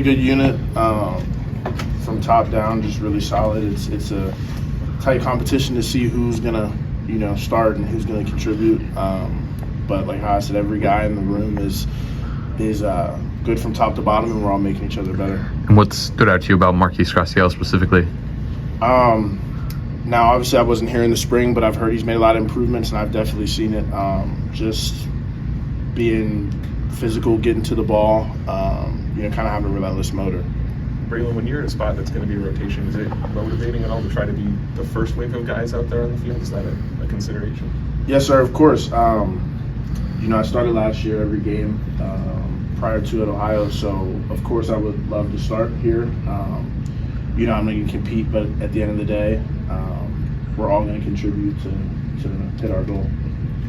good unit from top down, just really solid. It's a tight competition to see who's gonna start and who's gonna contribute. But like how I said, every guy in the room is good from top to bottom, and we're all making each other better. And what stood out to you about Marquise Graciel specifically? Now, obviously, I wasn't here in the spring, but I've heard he's made a lot of improvements, and I've definitely seen it. Just being physical, getting to the ball, kind of having a relentless motor. Bralen, when you're in a spot that's going to be a rotation, is it motivating at all to try to be the first wave of guys out there on the field? Is that a consideration? Yes, sir, of course. I started last year every game prior to at Ohio, so of course I would love to start here. I'm going to compete, but at the end of the day, we're all going to contribute to hit our goal.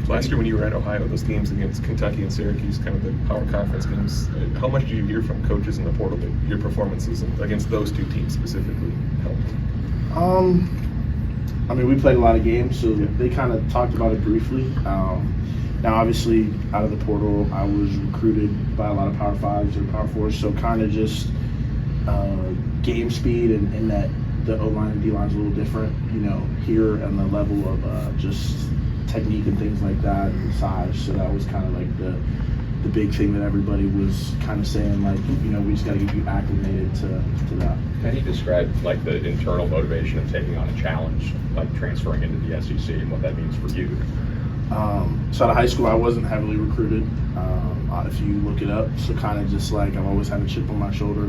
Last year when you were at Ohio, those games against Kentucky and Syracuse, kind of the power conference games, how much do you hear from coaches in the portal that your performances against those two teams specifically helped? We played a lot of games, so they kind of talked about it briefly. Now, obviously, out of the portal, I was recruited by a lot of Power 5s or Power 4s, so kind of just game speed and that the O-line and D-line is a little different, here and the level of just technique and things like that and size. So that was kind of like the big thing that everybody was kind of saying, like, we just got to get you acclimated to that. How do you describe like the internal motivation of taking on a challenge, like transferring into the SEC, and what that means for you? So out of high school, I wasn't heavily recruited. If you look it up, so kind of just like I've always had a chip on my shoulder.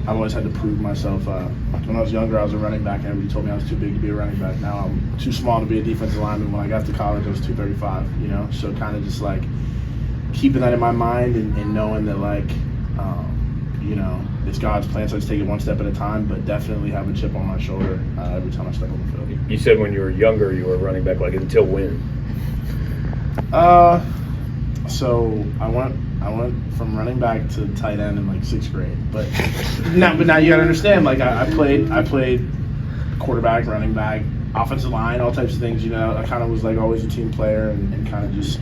I've always had to prove myself. When I was younger, I was a running back, and everybody told me I was too big to be a running back. Now I'm too small to be a defensive lineman. When I got to college, I was 235. So kind of just like keeping that in my mind and knowing that it's God's plan, so I just take it one step at a time, but definitely have a chip on my shoulder every time I step on the field. You said when you were younger, you were running back, until when? So I went from running back to tight end in 6th grade. But now you gotta understand, I played quarterback, running back, offensive line, all types of things. I kind of was always a team player and kind of just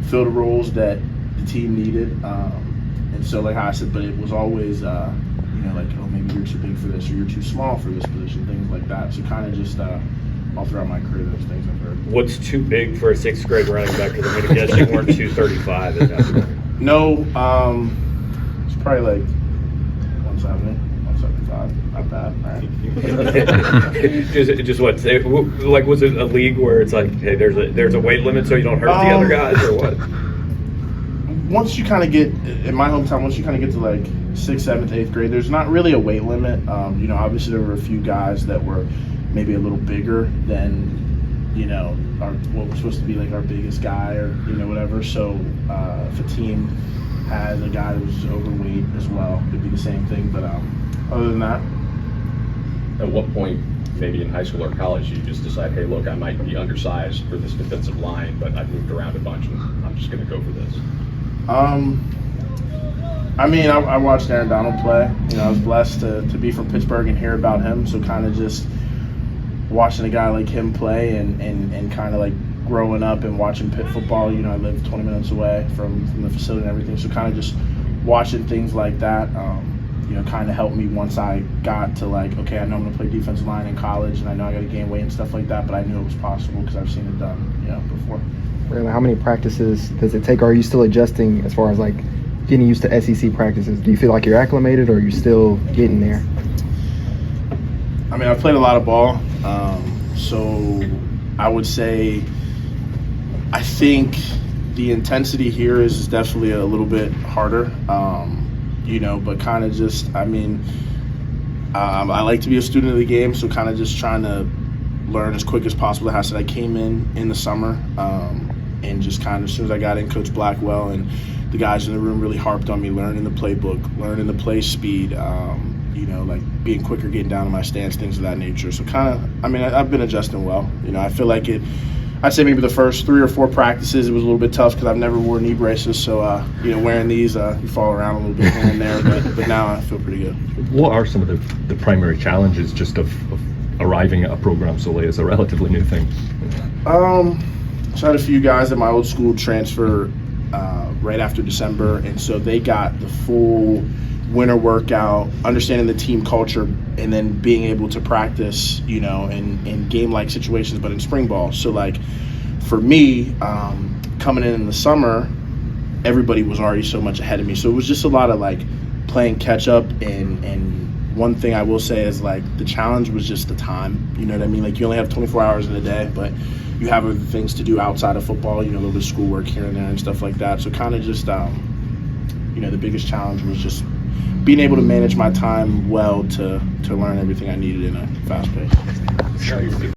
filled the roles that the team needed. And so like I said, but it was always maybe you're too big for this or you're too small for this position, things like that. So kind of just all throughout my career, those things I've heard. What's too big for a 6th grade running back? Because I'm going to guess you weren't 235 at that point. No, it's probably 170, 175. Not bad. Right? just what? Was it a league where it's hey, there's a weight limit so you don't hurt the other guys, or what? Once you kind of get in my hometown, once you kind of get to 6th, 7th, 8th grade, there's not really a weight limit. Obviously there were a few guys that were maybe a little bigger than what was supposed to be our biggest guy or whatever. So if a team had a guy that was overweight as well, it'd be the same thing. But other than that, at what point, maybe in high school or college, you just decide, hey, look, I might be undersized for this defensive line, but I've moved around a bunch and I'm just going to go for this? I watched Aaron Donald play. I was blessed to be from Pittsburgh and hear about him. So kind of just watching a guy like him play and kind of growing up and watching Pitt football. I lived 20 minutes away from the facility and everything. So kind of just watching things like that, kind of helped me once I got to okay, I know I'm going to play defensive line in college and I know I got to gain weight and stuff like that, but I knew it was possible because I've seen it done, before. Really, how many practices does it take? Or are you still adjusting as far as getting used to SEC practices? Do you feel like you're acclimated or are you still getting there? I've played a lot of ball, so I would say I think the intensity here is definitely a little bit harder, but kind of just, I like to be a student of the game, so kind of just trying to learn as quick as possible. I said I came in the summer, and just kind of as soon as I got in, Coach Blackwell and the guys in the room really harped on me learning the playbook, learning the play speed, being quicker, getting down to my stance, things of that nature. So kind of, I've been adjusting well. I feel like I'd say maybe the first 3 or 4 practices, it was a little bit tough because I've never worn knee braces. So, wearing these, you fall around a little bit here and there, but now I feel pretty good. What are some of the primary challenges just of arriving at a program so late? It's a relatively new thing. So I had a few guys at my old school transfer right after December, and so they got the full winter workout, understanding the team culture, and then being able to practice, in game-like situations, but in spring ball. So, like, for me, coming in the summer, everybody was already so much ahead of me. So it was just a lot of, like, playing catch-up. And one thing I will say is, like, the challenge was just the time. You know what I mean? Like, you only have 24 hours in a day, but you have other things to do outside of football, a little bit of schoolwork here and there and stuff like that. So kind of just, the biggest challenge was just being able to manage my time well to learn everything I needed in a fast pace.